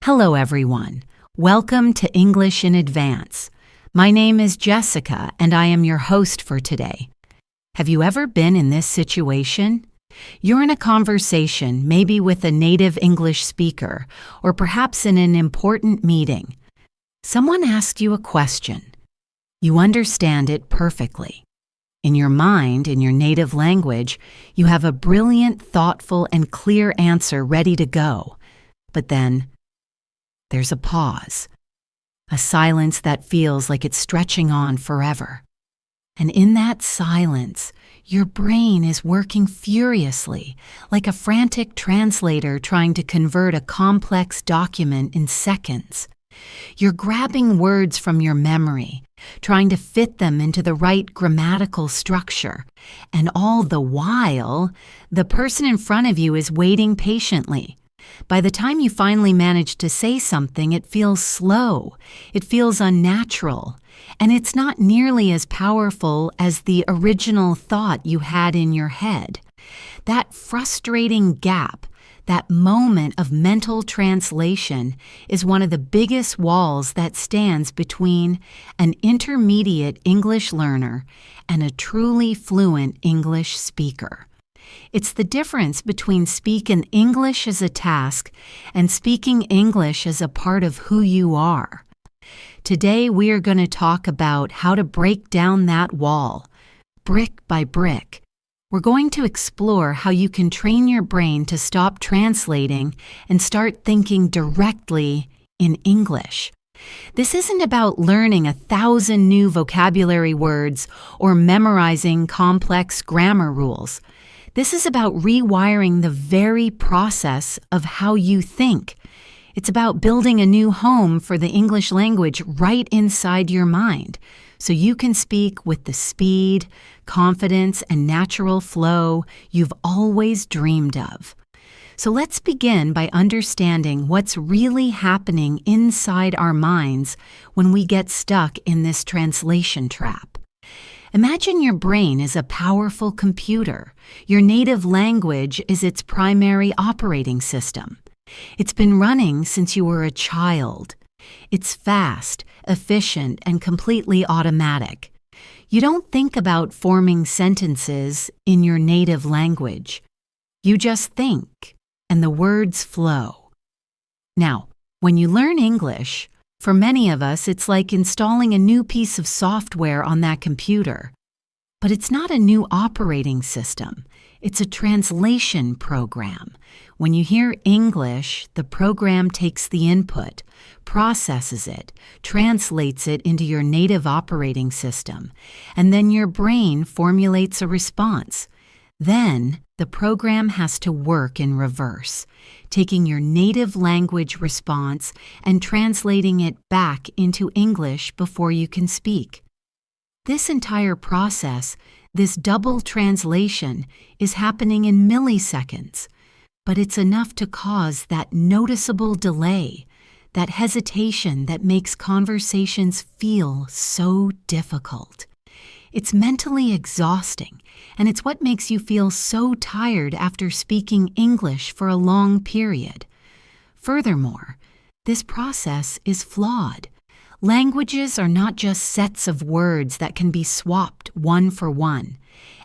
Hello, everyone. Welcome to English in Advance. My name is Jessica, and I am your host for today. Have you ever been in this situation? You're in a conversation, maybe with a native English speaker, or perhaps in an important meeting. Someone asks you a question. You understand it perfectly. In your mind, in your native language, you have a brilliant, thoughtful, and clear answer ready to go. But then, there's a pause, a silence that feels like it's stretching on forever. And in that silence, your brain is working furiously, like a frantic translator trying to convert a complex document in seconds. You're grabbing words from your memory, trying to fit them into the right grammatical structure, and all the while, the person in front of you is waiting patiently. By the time you finally manage to say something, it feels slow, it feels unnatural, and it's not nearly as powerful as the original thought you had in your head. That frustrating gap, that moment of mental translation, is one of the biggest walls that stands between an intermediate English learner and a truly fluent English speaker. It's the difference between speaking English as a task and speaking English as a part of who you are. Today we are going to talk about how to break down that wall, brick by brick. We're going to explore how you can train your brain to stop translating and start thinking directly in English. This isn't about learning 1,000 new vocabulary words or memorizing complex grammar rules. This is about rewiring the very process of how you think. It's about building a new home for the English language right inside your mind, so you can speak with the speed, confidence, and natural flow you've always dreamed of. So let's begin by understanding what's really happening inside our minds when we get stuck in this translation trap. Imagine your brain is a powerful computer. Your native language is its primary operating system. It's been running since you were a child. It's fast, efficient, and completely automatic. You don't think about forming sentences in your native language. You just think, and the words flow. Now, when you learn English, for many of us, it's like installing a new piece of software on that computer. But it's not a new operating system. It's a translation program. When you hear English, the program takes the input, processes it, translates it into your native operating system, and then your brain formulates a response. Then, the program has to work in reverse, taking your native language response and translating it back into English before you can speak. This entire process, this double translation, is happening in milliseconds, but it's enough to cause that noticeable delay, that hesitation that makes conversations feel so difficult. It's mentally exhausting, and it's what makes you feel so tired after speaking English for a long period. Furthermore, this process is flawed. Languages are not just sets of words that can be swapped one for one.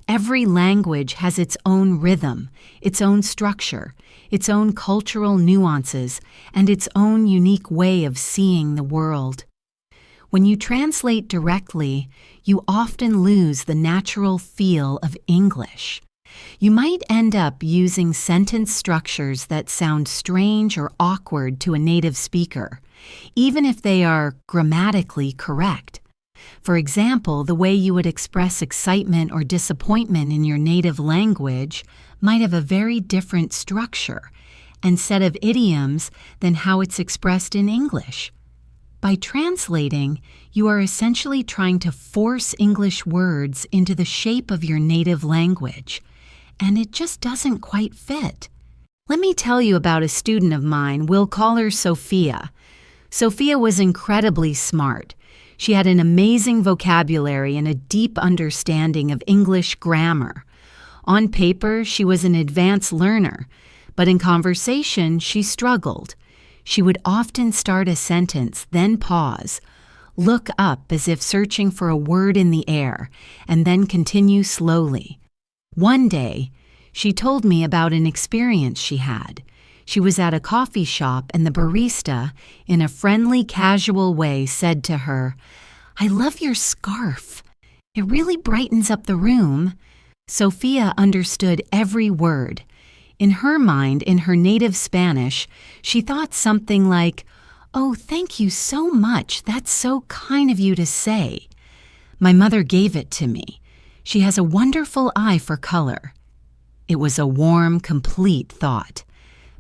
Every language has its own rhythm, its own structure, its own cultural nuances, and its own unique way of seeing the world. When you translate directly, you often lose the natural feel of English. You might end up using sentence structures that sound strange or awkward to a native speaker, even if they are grammatically correct. For example, the way you would express excitement or disappointment in your native language might have a very different structure and set of idioms than how it's expressed in English. By translating, you are essentially trying to force English words into the shape of your native language, and it just doesn't quite fit. Let me tell you about a student of mine. We'll call her Sophia. Sophia was incredibly smart. She had an amazing vocabulary and a deep understanding of English grammar. On paper, she was an advanced learner, but in conversation, she struggled. She would often start a sentence, then pause, look up as if searching for a word in the air, and then continue slowly. One day, she told me about an experience she had. She was at a coffee shop and the barista, in a friendly, casual way, said to her, "I love your scarf. It really brightens up the room." Sophia understood every word. In her mind, in her native Spanish, she thought something like, "Oh, thank you so much. That's so kind of you to say." My mother gave it to me. She has a wonderful eye for color. It was a warm, complete thought.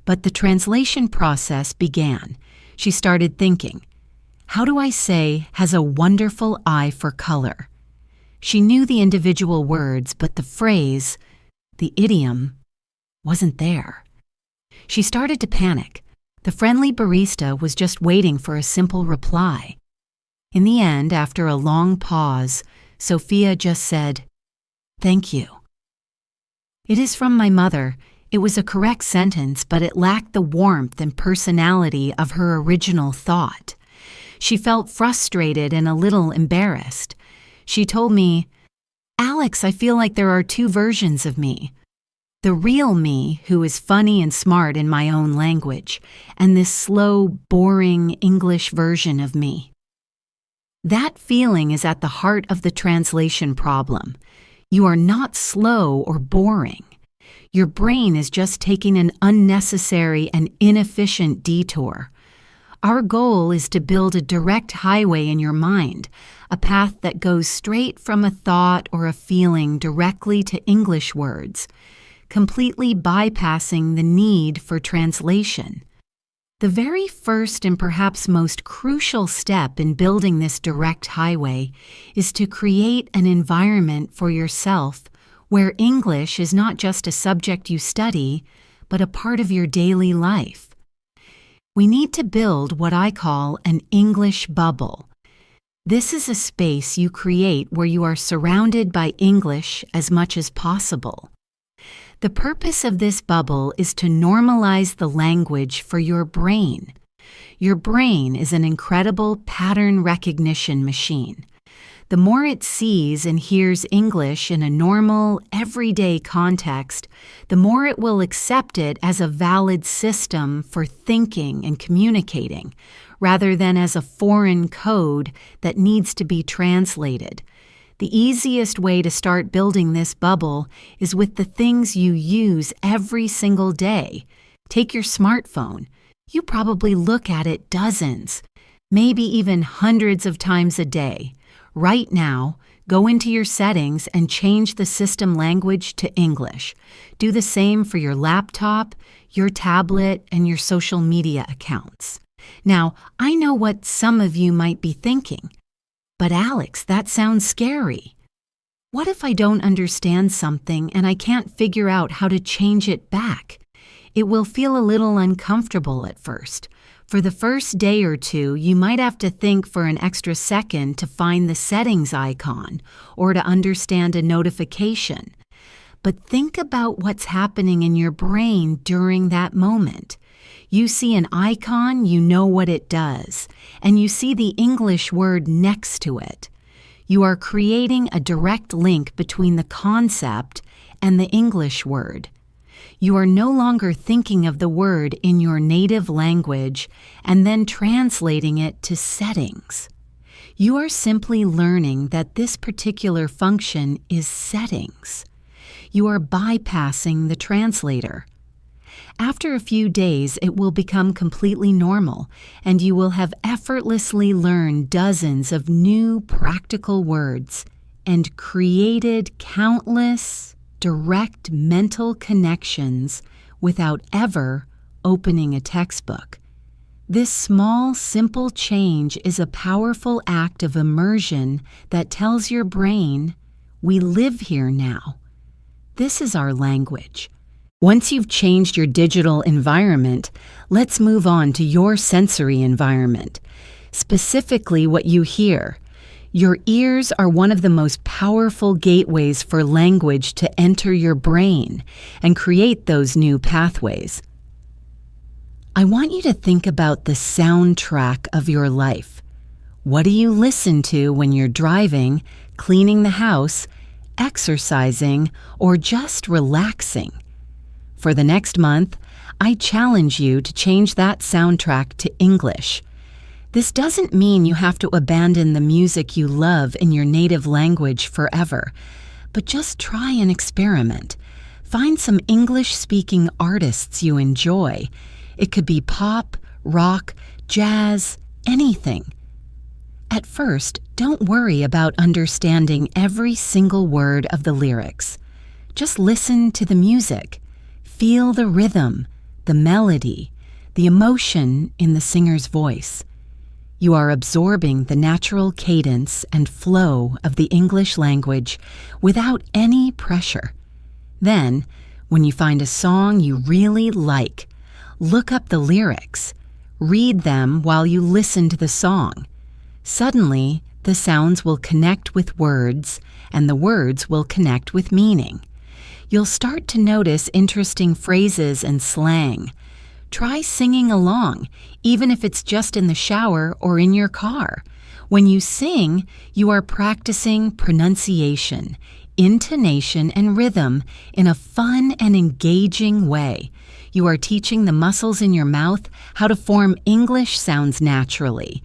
But the translation process began. She started thinking, how do I say has a wonderful eye for color? She knew the individual words, but the phrase, the idiom, wasn't there. She started to panic. The friendly barista was just waiting for a simple reply. In the end, after a long pause, Sophia just said, "Thank you." It is from my mother. It was a correct sentence, but it lacked the warmth and personality of her original thought. She felt frustrated and a little embarrassed. She told me, "Alex, I feel like there are two versions of me. The real me, who is funny and smart in my own language, and this slow, boring English version of me." That feeling is at the heart of the translation problem. You are not slow or boring. Your brain is just taking an unnecessary and inefficient detour. Our goal is to build a direct highway in your mind, a path that goes straight from a thought or a feeling directly to English words, completely bypassing the need for translation. The very first and perhaps most crucial step in building this direct highway is to create an environment for yourself where English is not just a subject you study, but a part of your daily life. We need to build what I call an English bubble. This is a space you create where you are surrounded by English as much as possible. The purpose of this bubble is to normalize the language for your brain. Your brain is an incredible pattern recognition machine. The more it sees and hears English in a normal, everyday context, the more it will accept it as a valid system for thinking and communicating, rather than as a foreign code that needs to be translated. The easiest way to start building this bubble is with the things you use every single day. Take your smartphone. You probably look at it dozens, maybe even hundreds of times a day. Right now, go into your settings and change the system language to English. Do the same for your laptop, your tablet, and your social media accounts. Now, I know what some of you might be thinking. But Alex, that sounds scary. What if I don't understand something and I can't figure out how to change it back? It will feel a little uncomfortable at first. For the first day or two, you might have to think for an extra second to find the settings icon or to understand a notification. But think about what's happening in your brain during that moment. You see an icon, you know what it does, and you see the English word next to it. You are creating a direct link between the concept and the English word. You are no longer thinking of the word in your native language and then translating it to settings. You are simply learning that this particular function is settings. You are bypassing the translator. After a few days, it will become completely normal, and you will have effortlessly learned dozens of new practical words and created countless direct mental connections without ever opening a textbook. This small, simple change is a powerful act of immersion that tells your brain, we live here now. This is our language. Once you've changed your digital environment, let's move on to your sensory environment, specifically what you hear. Your ears are one of the most powerful gateways for language to enter your brain and create those new pathways. I want you to think about the soundtrack of your life. What do you listen to when you're driving, cleaning the house, exercising, or just relaxing? For the next month, I challenge you to change that soundtrack to English. This doesn't mean you have to abandon the music you love in your native language forever, but just try an experiment. Find some English-speaking artists you enjoy. It could be pop, rock, jazz, anything. At first, don't worry about understanding every single word of the lyrics. Just listen to the music. Feel the rhythm, the melody, the emotion in the singer's voice. You are absorbing the natural cadence and flow of the English language without any pressure. Then, when you find a song you really like, look up the lyrics. Read them while you listen to the song. Suddenly, the sounds will connect with words, and the words will connect with meaning. You'll start to notice interesting phrases and slang. Try singing along, even if it's just in the shower or in your car. When you sing, you are practicing pronunciation, intonation, and rhythm in a fun and engaging way. You are teaching the muscles in your mouth how to form English sounds naturally.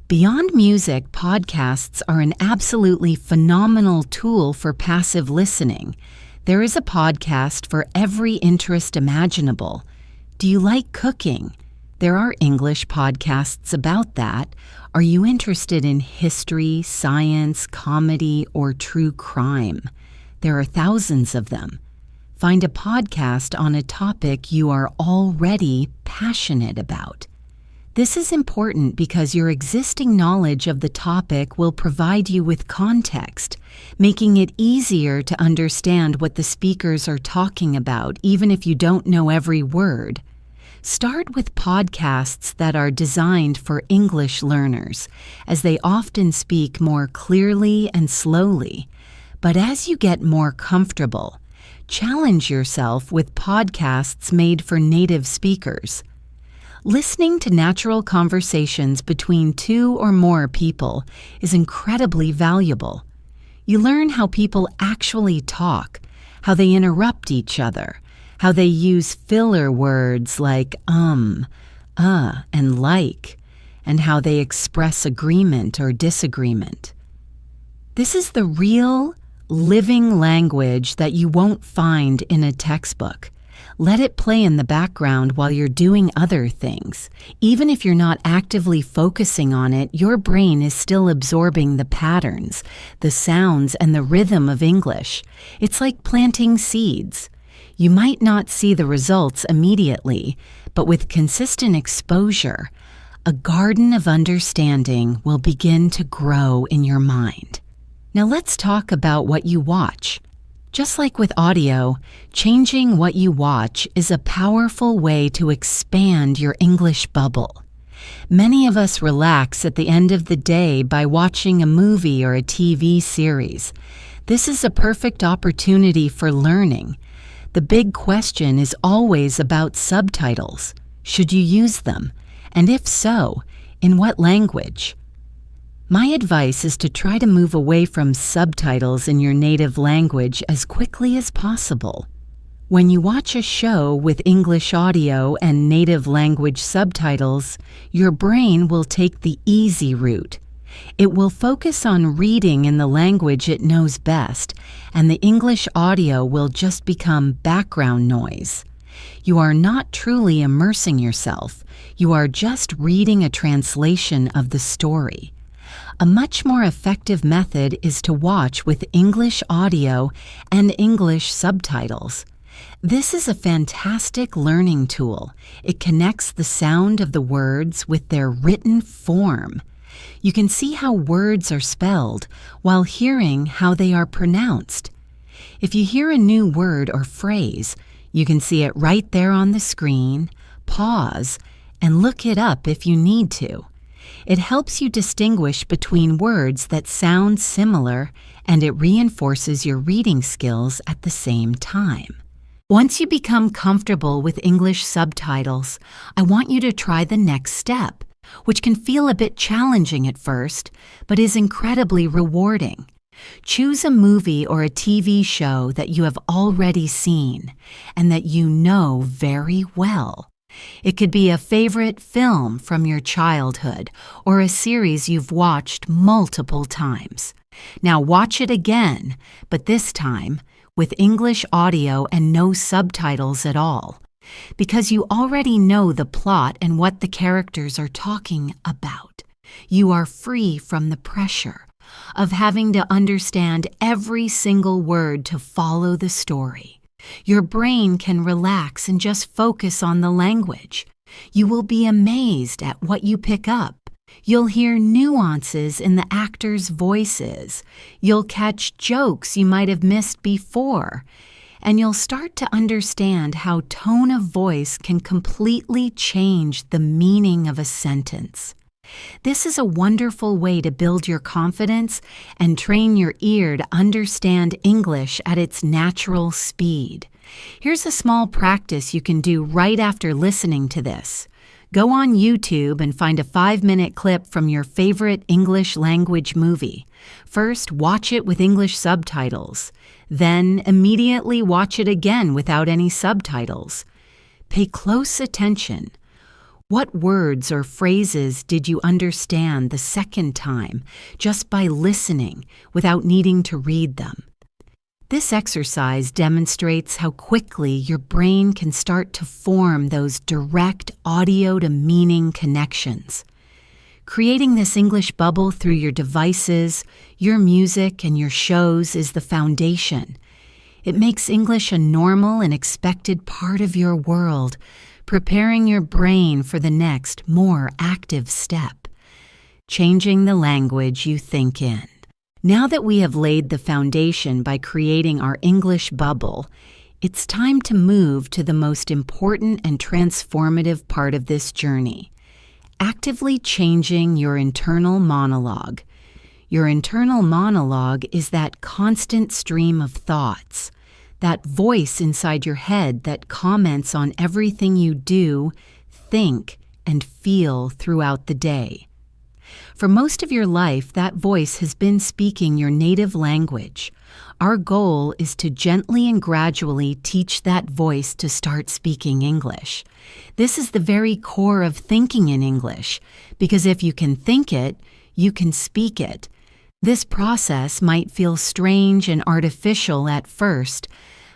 Beyond music, podcasts are an absolutely phenomenal tool for passive listening. There is a podcast for every interest imaginable. Do you like cooking? There are English podcasts about that. Are you interested in history, science, comedy, or true crime? There are thousands of them. Find a podcast on a topic you are already passionate about. This is important because your existing knowledge of the topic will provide you with context, making it easier to understand what the speakers are talking about, even if you don't know every word. Start with podcasts that are designed for English learners, as they often speak more clearly and slowly. But as you get more comfortable, challenge yourself with podcasts made for native speakers. Listening to natural conversations between two or more people is incredibly valuable. You learn how people actually talk, how they interrupt each other, how they use filler words like and like, and how they express agreement or disagreement. This is the real, living language that you won't find in a textbook. Let it play in the background while you're doing other things. Even if you're not actively focusing on it, your brain is still absorbing the patterns, the sounds, and the rhythm of English. It's like planting seeds. You might not see the results immediately, but with consistent exposure, a garden of understanding will begin to grow in your mind. Now let's talk about what you watch. Just like with audio, changing what you watch is a powerful way to expand your English bubble. Many of us relax at the end of the day by watching a movie or a TV series. This is a perfect opportunity for learning. The big question is always about subtitles. Should you use them? And if so, in what language? My advice is to try to move away from subtitles in your native language as quickly as possible. When you watch a show with English audio and native language subtitles, your brain will take the easy route. It will focus on reading in the language it knows best, and the English audio will just become background noise. You are not truly immersing yourself. You are just reading a translation of the story. A much more effective method is to watch with English audio and English subtitles. This is a fantastic learning tool. It connects the sound of the words with their written form. You can see how words are spelled while hearing how they are pronounced. If you hear a new word or phrase, you can see it right there on the screen, pause, and look it up if you need to. It helps you distinguish between words that sound similar, and it reinforces your reading skills at the same time. Once you become comfortable with English subtitles, I want you to try the next step, which can feel a bit challenging at first, but is incredibly rewarding. Choose a movie or a TV show that you have already seen and that you know very well. It could be a favorite film from your childhood or a series you've watched multiple times. Now watch it again, but this time with English audio and no subtitles at all, because you already know the plot and what the characters are talking about. You are free from the pressure of having to understand every single word to follow the story. Your brain can relax and just focus on the language. You will be amazed at what you pick up. You'll hear nuances in the actors' voices. You'll catch jokes you might have missed before. And you'll start to understand how tone of voice can completely change the meaning of a sentence. This is a wonderful way to build your confidence and train your ear to understand English at its natural speed. Here's a small practice you can do right after listening to this. Go on YouTube and find a 5-minute clip from your favorite English language movie. First, watch it with English subtitles. Then, immediately watch it again without any subtitles. Pay close attention. What words or phrases did you understand the second time just by listening without needing to read them? This exercise demonstrates how quickly your brain can start to form those direct audio-to-meaning connections. Creating this English bubble through your devices, your music, and your shows is the foundation. It makes English a normal and expected part of your world, preparing your brain for the next, more active step, changing the language you think in. Now that we have laid the foundation by creating our English bubble, it's time to move to the most important and transformative part of this journey, actively changing your internal monologue. Your internal monologue is that constant stream of thoughts, that voice inside your head that comments on everything you do, think, and feel throughout the day. For most of your life, that voice has been speaking your native language. Our goal is to gently and gradually teach that voice to start speaking English. This is the very core of thinking in English, because if you can think it, you can speak it. This process might feel strange and artificial at first,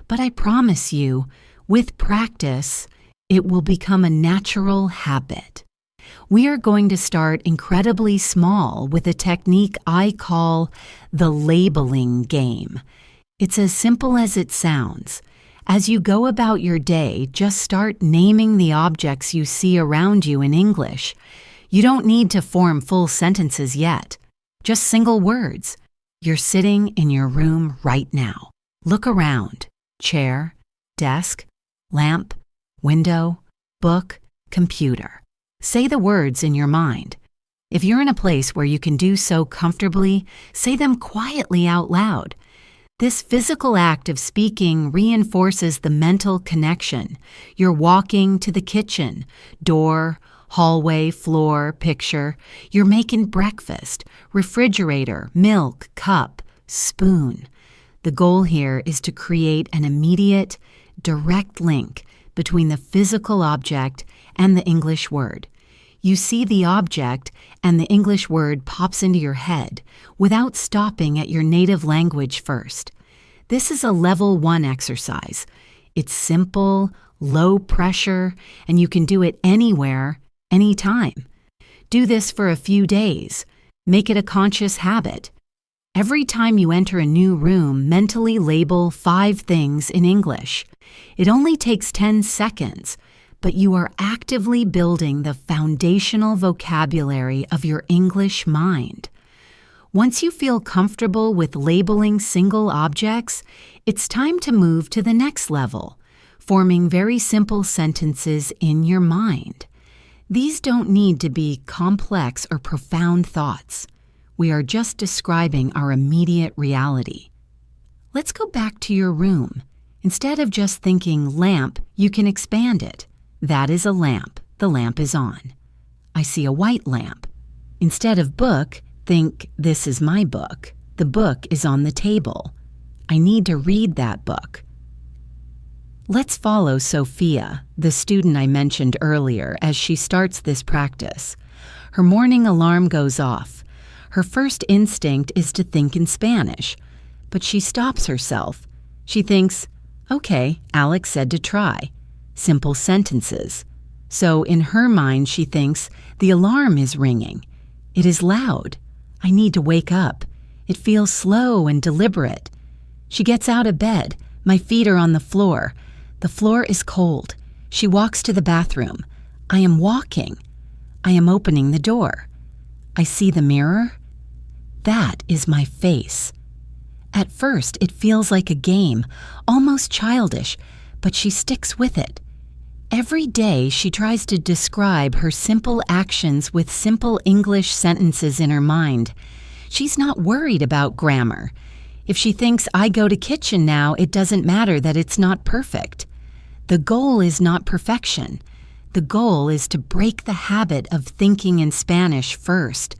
but I promise you, with practice, it will become a natural habit. We are going to start incredibly small with a technique I call the labeling game. It's as simple as it sounds. As you go about your day, just start naming the objects you see around you in English. You don't need to form full sentences yet. Just single words. You're sitting in your room right now. Look around. Chair, desk, lamp, window, book, computer. Say the words in your mind. If you're in a place where you can do so comfortably, say them quietly out loud. This physical act of speaking reinforces the mental connection. You're walking to the kitchen, door, hallway, floor, picture. You're making breakfast, refrigerator, milk, cup, spoon. The goal here is to create an immediate, direct link between the physical object and the English word. You see the object and the English word pops into your head without stopping at your native language first. This is a level 1 exercise. It's simple, low pressure, and you can do it anywhere, anytime. Do this for a few days. Make it a conscious habit. Every time you enter a new room, mentally label 5 things in English. It only takes 10 seconds, but you are actively building the foundational vocabulary of your English mind. Once you feel comfortable with labeling single objects, it's time to move to the next level, forming very simple sentences in your mind. These don't need to be complex or profound thoughts. We are just describing our immediate reality. Let's go back to your room. Instead of just thinking lamp, you can expand it. That is a lamp. The lamp is on. I see a white lamp. Instead of book, think this is my book. The book is on the table. I need to read that book. Let's follow Sophia, the student I mentioned earlier, as she starts this practice. Her morning alarm goes off. Her first instinct is to think in Spanish, but she stops herself. She thinks, okay, Alex said to try. Simple sentences. So in her mind, she thinks, the alarm is ringing. It is loud. I need to wake up. It feels slow and deliberate. She gets out of bed. My feet are on the floor. The floor is cold. She walks to the bathroom. I am walking. I am opening the door. I see the mirror. That is my face. At first, it feels like a game, almost childish, but she sticks with it. Every day, she tries to describe her simple actions with simple English sentences in her mind. She's not worried about grammar. If she thinks I go to kitchen now, it doesn't matter that it's not perfect. The goal is not perfection. The goal is to break the habit of thinking in Spanish first.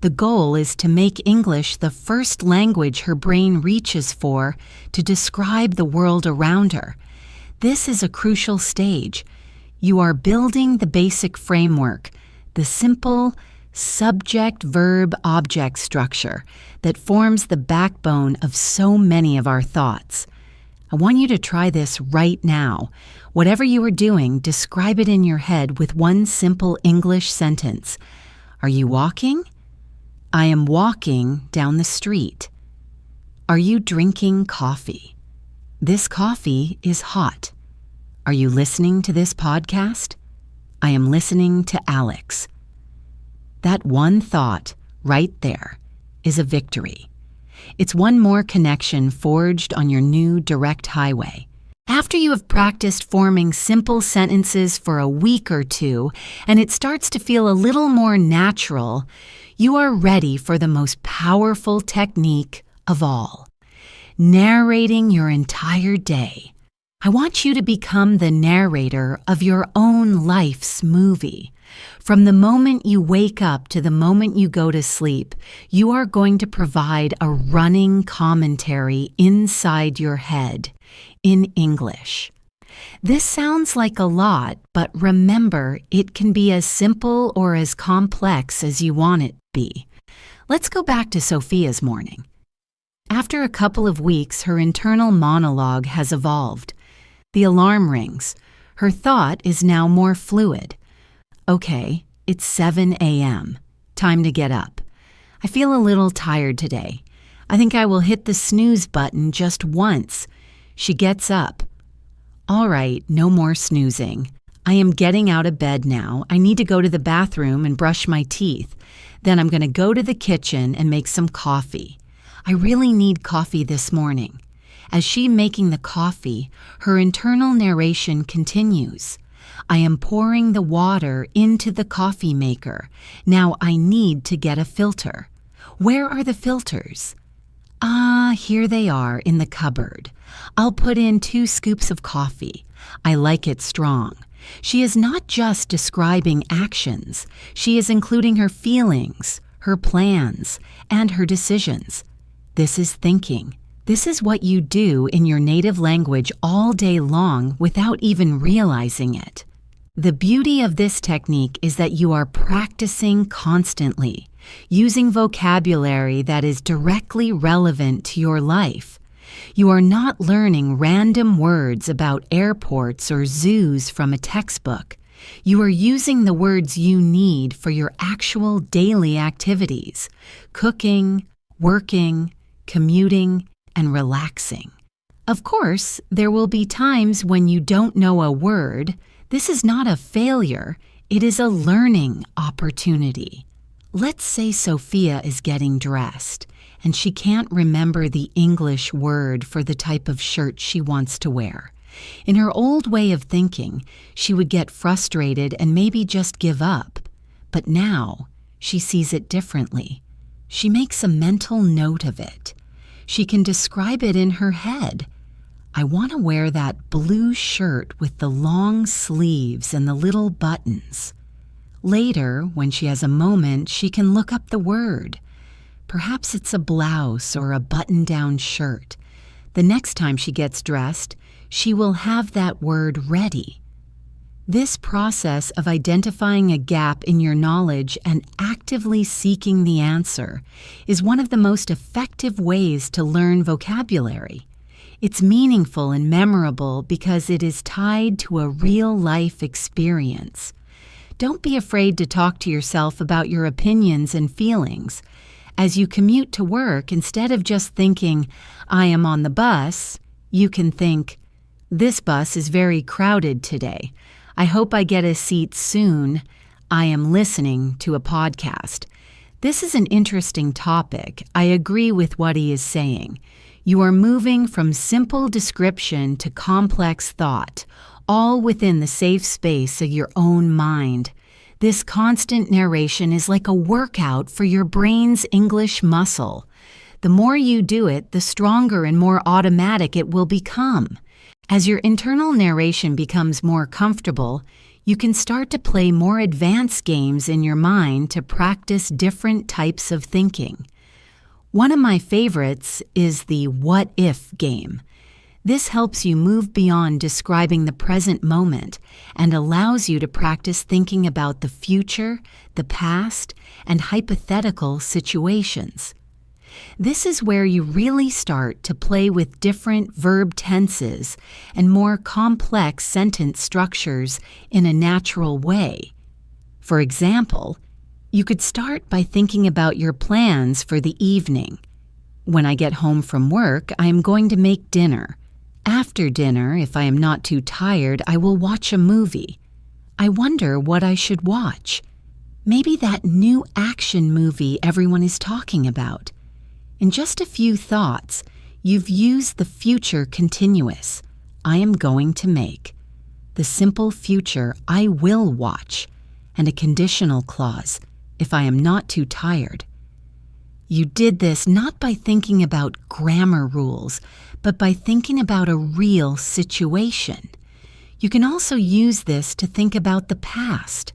The goal is to make English the first language her brain reaches for to describe the world around her. This is a crucial stage. You are building the basic framework, the simple subject-verb-object structure that forms the backbone of so many of our thoughts. I want you to try this right now. Whatever you are doing, describe it in your head with one simple English sentence. Are you walking? I am walking down the street. Are you drinking coffee? This coffee is hot. Are you listening to this podcast? I am listening to Alex. That one thought, right there, is a victory. It's one more connection forged on your new direct highway. After you have practiced forming simple sentences for a week or two, and it starts to feel a little more natural, you are ready for the most powerful technique of all, narrating your entire day. I want you to become the narrator of your own life's movie. From the moment you wake up to the moment you go to sleep, you are going to provide a running commentary inside your head in English. This sounds like a lot, but remember, it can be as simple or as complex as you want it to be. Let's go back to Sophia's morning. After a couple of weeks, her internal monologue has evolved. The alarm rings. Her thought is now more fluid. Okay, it's 7 a.m. Time to get up. I feel a little tired today. I think I will hit the snooze button just once. She gets up. All right, no more snoozing. I am getting out of bed now. I need to go to the bathroom and brush my teeth. Then I'm going to go to the kitchen and make some coffee. I really need coffee this morning. As she's making the coffee, her internal narration continues. I am pouring the water into the coffee maker. Now I need to get a filter. Where are the filters? Ah, here they are in the cupboard. I'll put in 2 scoops of coffee. I like it strong. She is not just describing actions. She is including her feelings, her plans, and her decisions. This is thinking. This is what you do in your native language all day long without even realizing it. The beauty of this technique is that you are practicing constantly, using vocabulary that is directly relevant to your life. You are not learning random words about airports or zoos from a textbook. You are using the words you need for your actual daily activities: cooking, working, commuting, and relaxing. Of course, there will be times when you don't know a word. This is not a failure, it is a learning opportunity. Let's say Sophia is getting dressed, and she can't remember the English word for the type of shirt she wants to wear. In her old way of thinking, she would get frustrated and maybe just give up. But now, she sees it differently. She makes a mental note of it. She can describe it in her head. I want to wear that blue shirt with the long sleeves and the little buttons. Later, when she has a moment, she can look up the word. Perhaps it's a blouse or a button-down shirt. The next time she gets dressed, she will have that word ready. This process of identifying a gap in your knowledge and actively seeking the answer is one of the most effective ways to learn vocabulary. It's meaningful and memorable because it is tied to a real-life experience. Don't be afraid to talk to yourself about your opinions and feelings. As you commute to work, instead of just thinking, "I am on the bus," you can think, "This bus is very crowded today. I hope I get a seat soon. I am listening to a podcast." This is an interesting topic. I agree with what he is saying. You are moving from simple description to complex thought, all within the safe space of your own mind. This constant narration is like a workout for your brain's English muscle. The more you do it, the stronger and more automatic it will become. As your internal narration becomes more comfortable, you can start to play more advanced games in your mind to practice different types of thinking. One of my favorites is the what if game. This helps you move beyond describing the present moment and allows you to practice thinking about the future, the past, and hypothetical situations. This is where you really start to play with different verb tenses and more complex sentence structures in a natural way. For example, you could start by thinking about your plans for the evening. When I get home from work, I am going to make dinner. After dinner, if I am not too tired, I will watch a movie. I wonder what I should watch. Maybe that new action movie everyone is talking about. In just a few thoughts, you've used the future continuous, I am going to make, the simple future, I will watch, and a conditional clause, if I am not too tired. You did this not by thinking about grammar rules, but by thinking about a real situation. You can also use this to think about the past.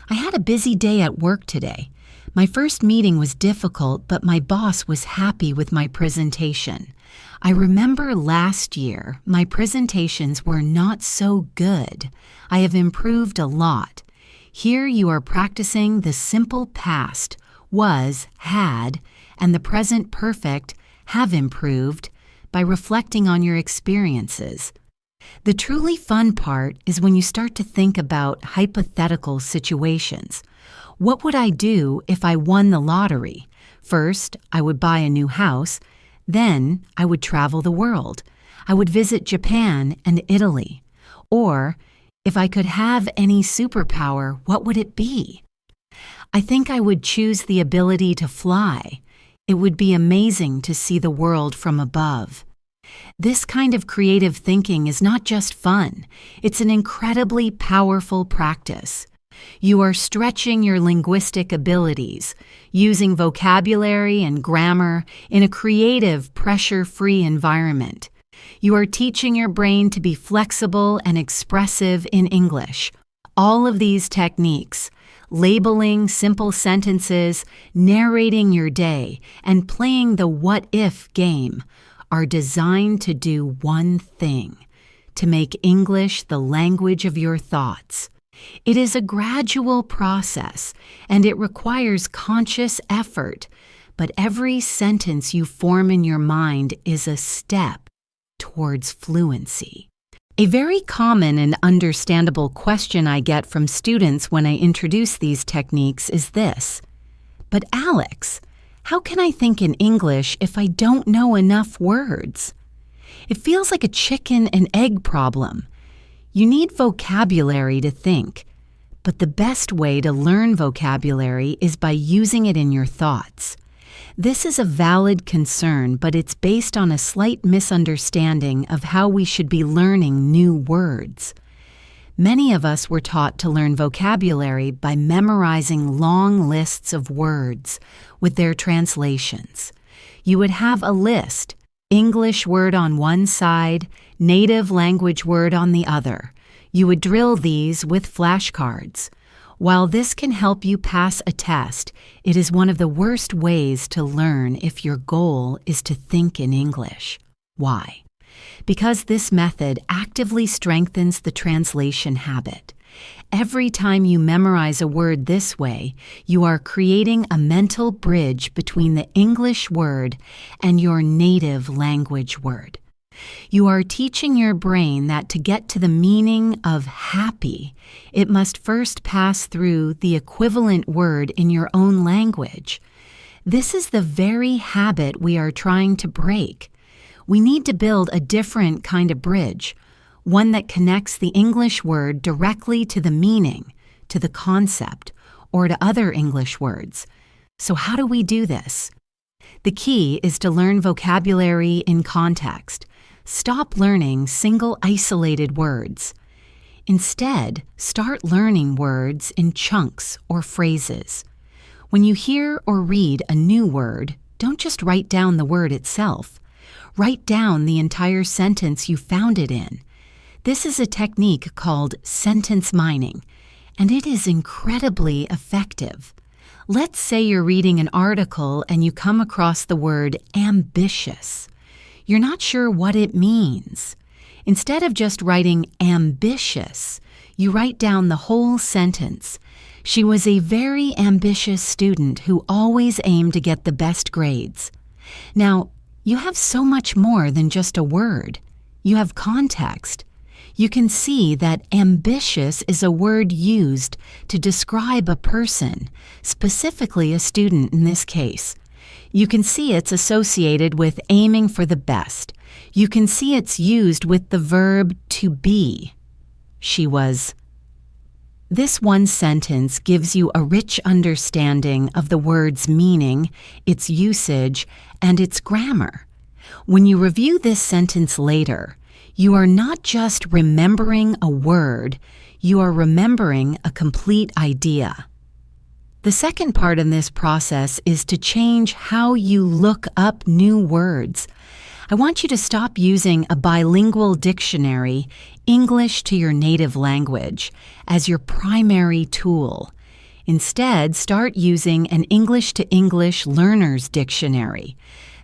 I had a busy day at work today. My first meeting was difficult, but my boss was happy with my presentation. I remember last year, my presentations were not so good. I have improved a lot. Here you are practicing the simple past, was, had, and the present perfect, have improved, by reflecting on your experiences. The truly fun part is when you start to think about hypothetical situations. What would I do if I won the lottery? First, I would buy a new house. Then, I would travel the world. I would visit Japan and Italy. Or, if I could have any superpower, what would it be? I think I would choose the ability to fly. It would be amazing to see the world from above. This kind of creative thinking is not just fun, it's an incredibly powerful practice. You are stretching your linguistic abilities, using vocabulary and grammar in a creative, pressure-free environment. You are teaching your brain to be flexible and expressive in English. All of these techniques, labeling simple sentences, narrating your day, and playing the what-if game, are designed to do one thing: to make English the language of your thoughts. It is a gradual process, and it requires conscious effort, but every sentence you form in your mind is a step towards fluency. A very common and understandable question I get from students when I introduce these techniques is this: "But Alex, how can I think in English if I don't know enough words?" It feels like a chicken and egg problem. You need vocabulary to think, but the best way to learn vocabulary is by using it in your thoughts. This is a valid concern, but it's based on a slight misunderstanding of how we should be learning new words. Many of us were taught to learn vocabulary by memorizing long lists of words with their translations. You would have a list. English word on one side, native language word on the other. You would drill these with flashcards. While this can help you pass a test, it is one of the worst ways to learn if your goal is to think in English. Why? Because this method actively strengthens the translation habit. Every time you memorize a word this way, you are creating a mental bridge between the English word and your native language word. You are teaching your brain that to get to the meaning of happy, it must first pass through the equivalent word in your own language. This is the very habit we are trying to break. We need to build a different kind of bridge, one that connects the English word directly to the meaning, to the concept, or to other English words. So how do we do this? The key is to learn vocabulary in context. Stop learning single isolated words. Instead, start learning words in chunks or phrases. When you hear or read a new word, don't just write down the word itself. Write down the entire sentence you found it in. This is a technique called sentence mining, and it is incredibly effective. Let's say you're reading an article and you come across the word ambitious. You're not sure what it means. Instead of just writing ambitious, you write down the whole sentence. She was a very ambitious student who always aimed to get the best grades. Now, you have so much more than just a word. You have context. You can see that ambitious is a word used to describe a person, specifically a student in this case. You can see it's associated with aiming for the best. You can see it's used with the verb to be. She was. This one sentence gives you a rich understanding of the word's meaning, its usage, and its grammar. When you review this sentence later, you are not just remembering a word, you are remembering a complete idea. The second part in this process is to change how you look up new words. I want you to stop using a bilingual dictionary, English to your native language, as your primary tool. Instead, start using an English to English learner's dictionary.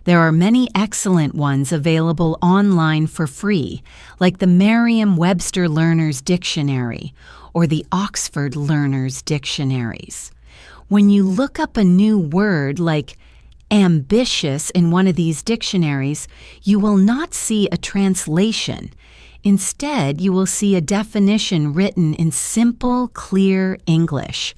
There are many excellent ones available online for free, like the Merriam-Webster Learner's Dictionary or the Oxford Learner's Dictionaries. When you look up a new word like ambitious in one of these dictionaries, you will not see a translation. Instead, you will see a definition written in simple, clear English.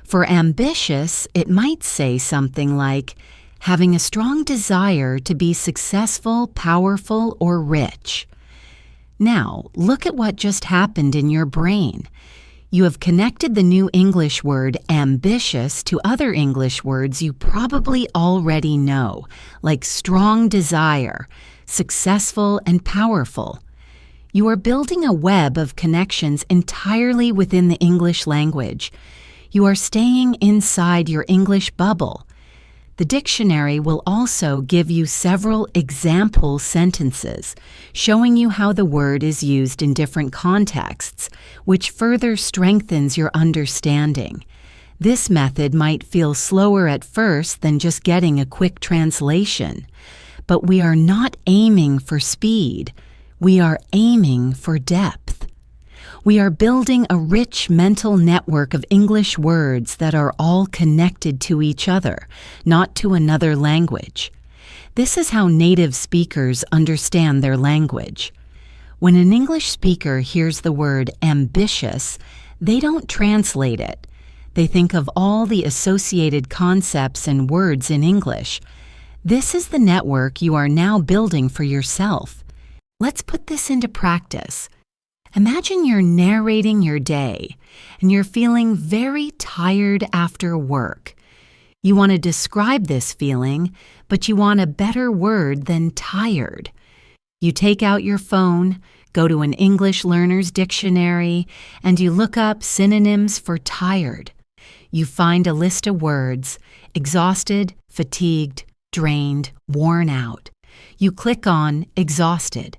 For ambitious, it might say something like, having a strong desire to be successful, powerful, or rich. Now, look at what just happened in your brain. You have connected the new English word ambitious to other English words you probably already know, like strong desire, successful, and powerful. You are building a web of connections entirely within the English language. You are staying inside your English bubble. The dictionary will also give you several example sentences, showing you how the word is used in different contexts, which further strengthens your understanding. This method might feel slower at first than just getting a quick translation, but we are not aiming for speed. We are aiming for depth. We are building a rich mental network of English words that are all connected to each other, not to another language. This is how native speakers understand their language. When an English speaker hears the word ambitious, they don't translate it. They think of all the associated concepts and words in English. This is the network you are now building for yourself. Let's put this into practice. Imagine you're narrating your day and you're feeling very tired after work. You want to describe this feeling, but you want a better word than tired. You take out your phone, go to an English learner's dictionary, and you look up synonyms for tired. You find a list of words: exhausted, fatigued, drained, worn out. You click on exhausted.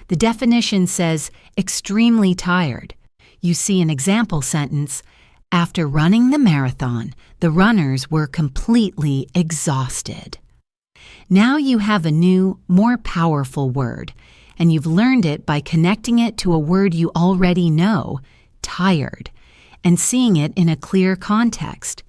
The definition says extremely tired. You see an example sentence, after running the marathon, the runners were completely exhausted. Now you have a new, more powerful word, and you've learned it by connecting it to a word you already know, tired, and seeing it in a clear context.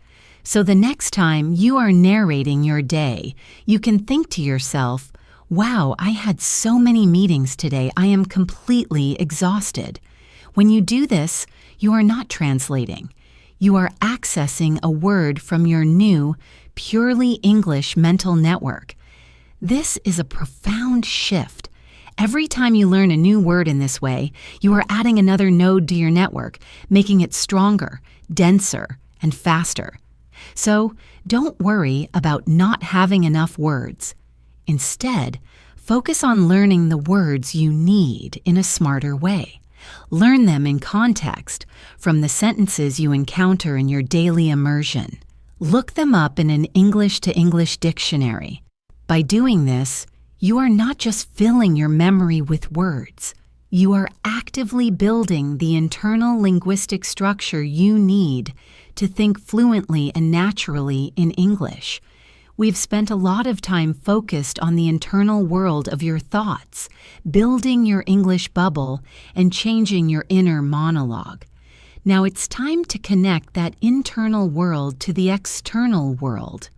So the next time you are narrating your day, you can think to yourself, wow, I had so many meetings today, I am completely exhausted. When you do this, you are not translating. You are accessing a word from your new, purely English mental network. This is a profound shift. Every time you learn a new word in this way, you are adding another node to your network, making it stronger, denser, and faster. So don't worry about not having enough words. Instead, focus on learning the words you need in a smarter way. Learn them in context from the sentences you encounter in your daily immersion. Look them up in an English-to-English dictionary. By doing this, you are not just filling your memory with words. You are actively building the internal linguistic structure you need to think fluently and naturally in English. We've spent a lot of time focused on the internal world of your thoughts, building your English bubble and changing your inner monologue. Now it's time to connect that internal world to the external world.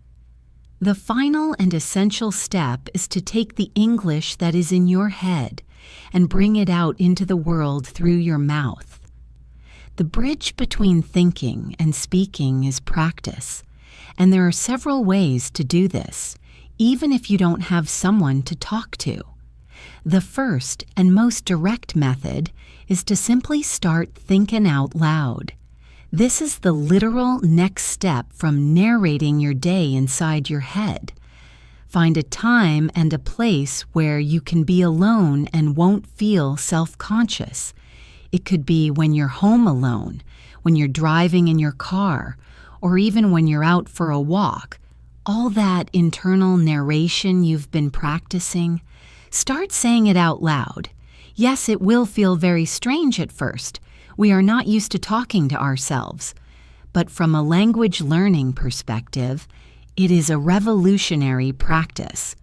The final and essential step is to take the English that is in your head and bring it out into the world through your mouth. The bridge between thinking and speaking is practice, and there are several ways to do this, even if you don't have someone to talk to. The first and most direct method is to simply start thinking out loud. This is the literal next step from narrating your day inside your head. Find a time and a place where you can be alone and won't feel self-conscious. It could be when you're home alone, when you're driving in your car, or even when you're out for a walk. All that internal narration you've been practicing, start saying it out loud. Yes, it will feel very strange at first. We are not used to talking to ourselves. But from a language learning perspective, it is a revolutionary practice.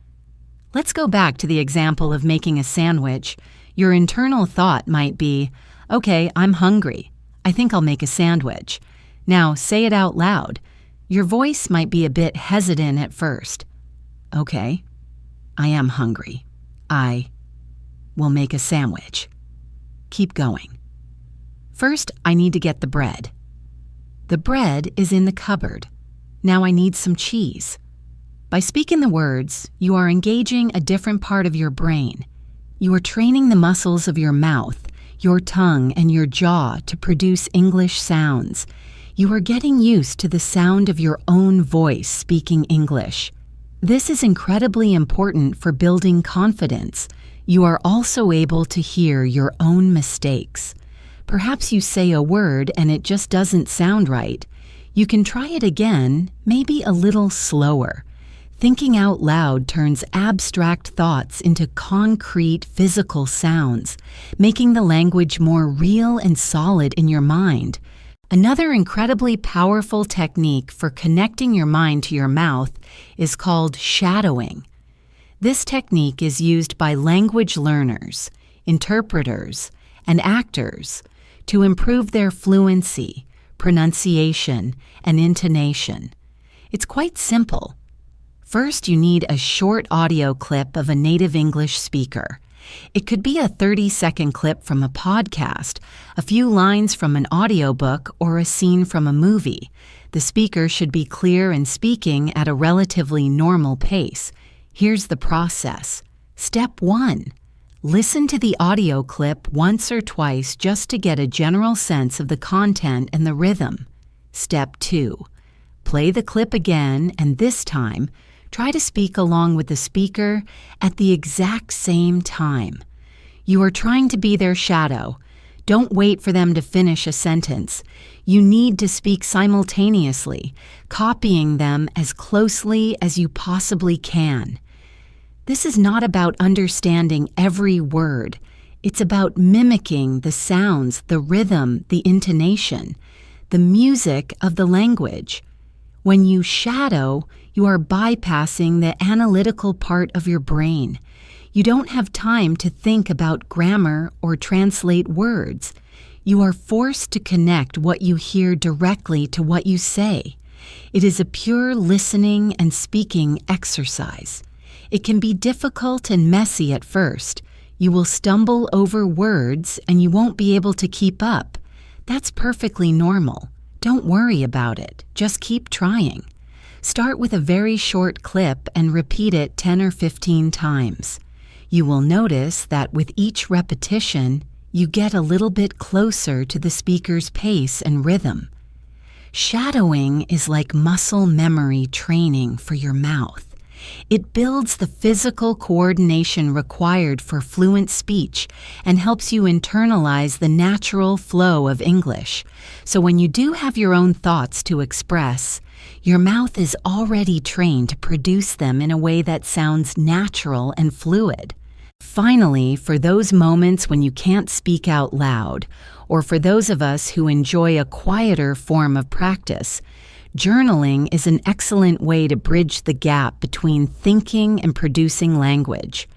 Let's go back to the example of making a sandwich. Your internal thought might be, okay, I'm hungry. I think I'll make a sandwich. Now say it out loud. Your voice might be a bit hesitant at first. Okay, I am hungry. I will make a sandwich. Keep going. First, I need to get the bread. The bread is in the cupboard. Now I need some cheese. By speaking the words, you are engaging a different part of your brain. You are training the muscles of your mouth, your tongue, and your jaw to produce English sounds. You are getting used to the sound of your own voice speaking English. This is incredibly important for building confidence. You are also able to hear your own mistakes. Perhaps you say a word and it just doesn't sound right. You can try it again, maybe a little slower. Thinking out loud turns abstract thoughts into concrete physical sounds, making the language more real and solid in your mind. Another incredibly powerful technique for connecting your mind to your mouth is called shadowing. This technique is used by language learners, interpreters, and actors to improve their fluency, pronunciation, and intonation. It's quite simple. First, you need a short audio clip of a native English speaker. It could be a 30-second clip from a podcast, a few lines from an audiobook, or a scene from a movie. The speaker should be clear and speaking at a relatively normal pace. Here's the process. Step 1. Listen to the audio clip once or twice just to get a general sense of the content and the rhythm. Step 2. Play the clip again, and this time, try to speak along with the speaker at the exact same time. You are trying to be their shadow. Don't wait for them to finish a sentence. You need to speak simultaneously, copying them as closely as you possibly can. This is not about understanding every word. It's about mimicking the sounds, the rhythm, the intonation, the music of the language. When you shadow, you are bypassing the analytical part of your brain. You don't have time to think about grammar or translate words. You are forced to connect what you hear directly to what you say. It is a pure listening and speaking exercise. It can be difficult and messy at first. You will stumble over words and you won't be able to keep up. That's perfectly normal. Don't worry about it. Just keep trying. Start with a very short clip and repeat it 10 or 15 times. You will notice that with each repetition, you get a little bit closer to the speaker's pace and rhythm. Shadowing is like muscle memory training for your mouth. It builds the physical coordination required for fluent speech and helps you internalize the natural flow of English. So when you do have your own thoughts to express, your mouth is already trained to produce them in a way that sounds natural and fluid. Finally, for those moments when you can't speak out loud, or for those of us who enjoy a quieter form of practice, journaling is an excellent way to bridge the gap between thinking and producing language.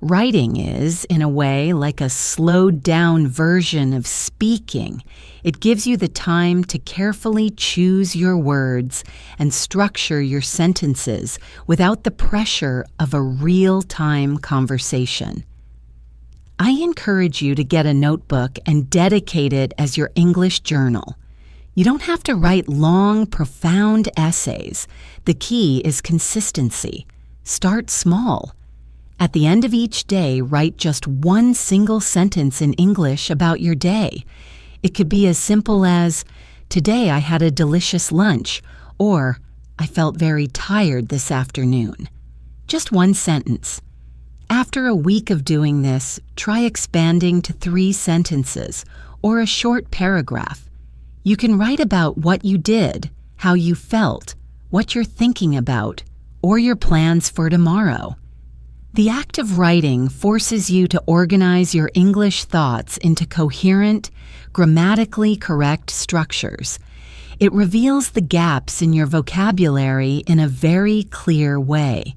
Writing is, in a way, like a slowed-down version of speaking. It gives you the time to carefully choose your words and structure your sentences without the pressure of a real-time conversation. I encourage you to get a notebook and dedicate it as your English journal. You don't have to write long, profound essays. The key is consistency. Start small. At the end of each day, write just one single sentence in English about your day. It could be as simple as, "Today I had a delicious lunch," or "I felt very tired this afternoon." Just one sentence. After a week of doing this, try expanding to 3 sentences or a short paragraph. You can write about what you did, how you felt, what you're thinking about, or your plans for tomorrow. The act of writing forces you to organize your English thoughts into coherent, grammatically correct structures. It reveals the gaps in your vocabulary in a very clear way.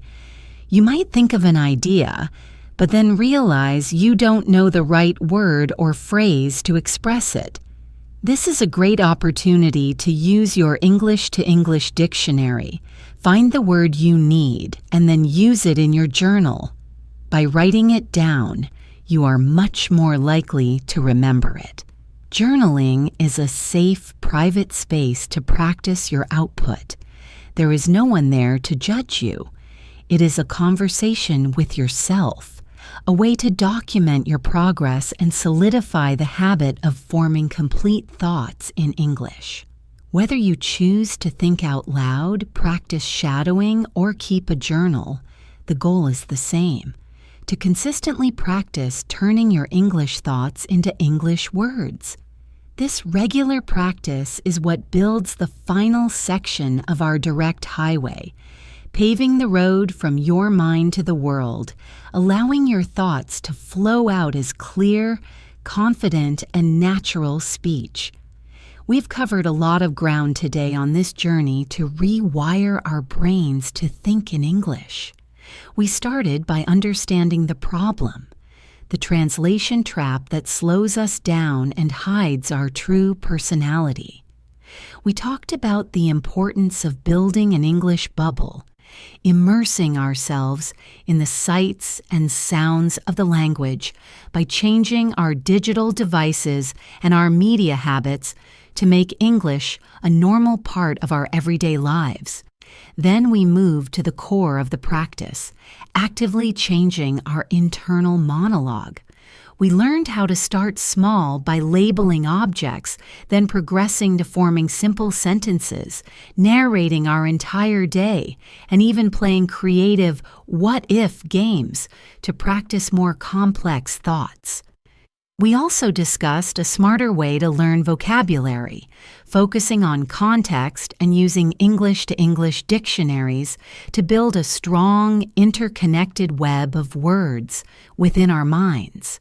You might think of an idea, but then realize you don't know the right word or phrase to express it. This is a great opportunity to use your English-to-English dictionary. Find the word you need and then use it in your journal. By writing it down, you are much more likely to remember it. Journaling is a safe, private space to practice your output. There is no one there to judge you. It is a conversation with yourself, a way to document your progress and solidify the habit of forming complete thoughts in English. Whether you choose to think out loud, practice shadowing, or keep a journal, the goal is the same: to consistently practice turning your English thoughts into English words. This regular practice is what builds the final section of our direct highway, paving the road from your mind to the world, allowing your thoughts to flow out as clear, confident, and natural speech. We've covered a lot of ground today on this journey to rewire our brains to think in English. We started by understanding the problem, the translation trap that slows us down and hides our true personality. We talked about the importance of building an English bubble, immersing ourselves in the sights and sounds of the language by changing our digital devices and our media habits to make English a normal part of our everyday lives. Then we moved to the core of the practice, actively changing our internal monologue. We learned how to start small by labeling objects, then progressing to forming simple sentences, narrating our entire day, and even playing creative what-if games to practice more complex thoughts. We also discussed a smarter way to learn vocabulary, focusing on context and using English-to-English dictionaries to build a strong, interconnected web of words within our minds.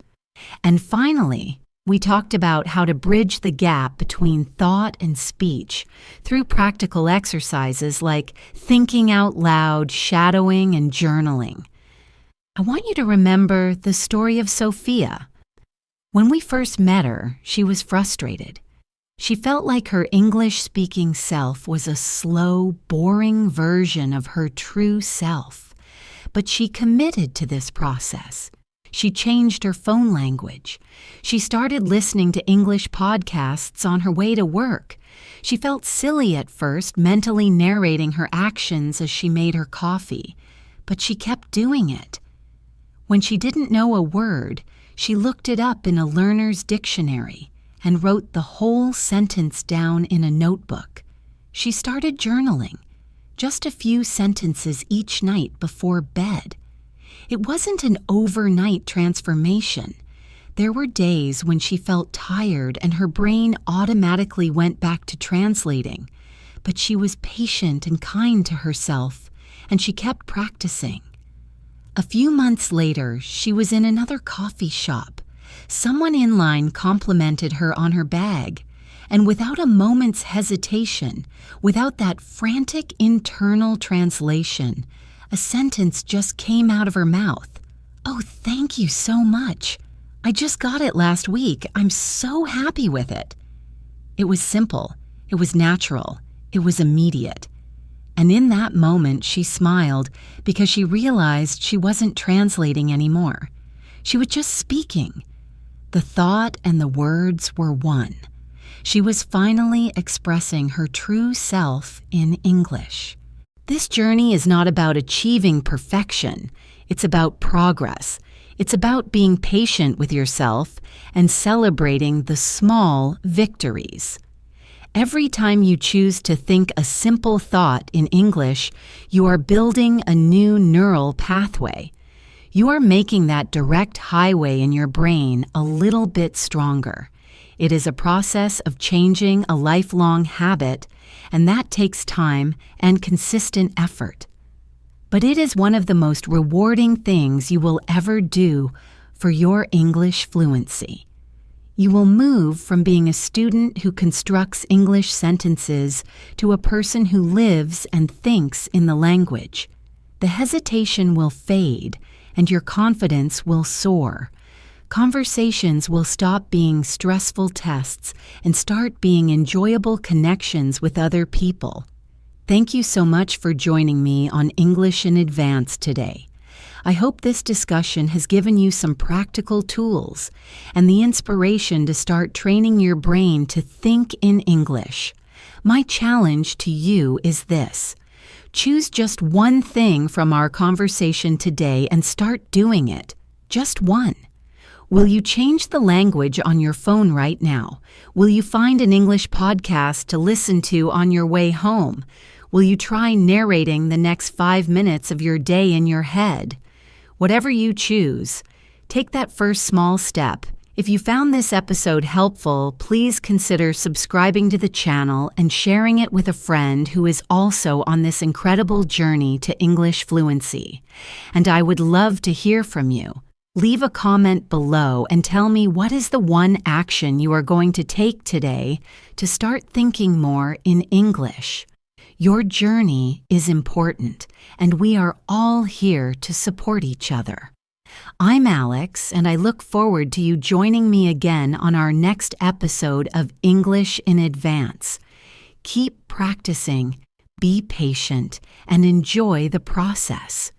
And finally, we talked about how to bridge the gap between thought and speech through practical exercises like thinking out loud, shadowing, and journaling. I want you to remember the story of Sophia. When we first met her, she was frustrated. She felt like her English-speaking self was a slow, boring version of her true self. But she committed to this process. She changed her phone language. She started listening to English podcasts on her way to work. She felt silly at first, mentally narrating her actions as she made her coffee. But she kept doing it. When she didn't know a word, she looked it up in a learner's dictionary and wrote the whole sentence down in a notebook. She started journaling, just a few sentences each night before bed. It wasn't an overnight transformation. There were days when she felt tired and her brain automatically went back to translating, but she was patient and kind to herself, and she kept practicing. A few months later, she was in another coffee shop. Someone in line complimented her on her bag, and without a moment's hesitation, without that frantic internal translation, a sentence just came out of her mouth. "Oh, thank you so much. I just got it last week. I'm so happy with it." It was simple. It was natural. It was immediate. And in that moment, she smiled because she realized she wasn't translating anymore. She was just speaking. The thought and the words were one. She was finally expressing her true self in English. This journey is not about achieving perfection. It's about progress. It's about being patient with yourself and celebrating the small victories. Every time you choose to think a simple thought in English, you are building a new neural pathway. You are making that direct highway in your brain a little bit stronger. It is a process of changing a lifelong habit, and that takes time and consistent effort. But it is one of the most rewarding things you will ever do for your English fluency. You will move from being a student who constructs English sentences to a person who lives and thinks in the language. The hesitation will fade, and your confidence will soar. Conversations will stop being stressful tests and start being enjoyable connections with other people. Thank you so much for joining me on English in Advance today. I hope this discussion has given you some practical tools and the inspiration to start training your brain to think in English. My challenge to you is this: choose just one thing from our conversation today and start doing it. Just one. Will you change the language on your phone right now? Will you find an English podcast to listen to on your way home? Will you try narrating the next 5 minutes of your day in your head? Whatever you choose, take that first small step. If you found this episode helpful, please consider subscribing to the channel and sharing it with a friend who is also on this incredible journey to English fluency. And I would love to hear from you. Leave a comment below and tell me what is the one action you are going to take today to start thinking more in English. Your journey is important, and we are all here to support each other. I'm Alex, and I look forward to you joining me again on our next episode of English in Advance. Keep practicing, be patient, and enjoy the process.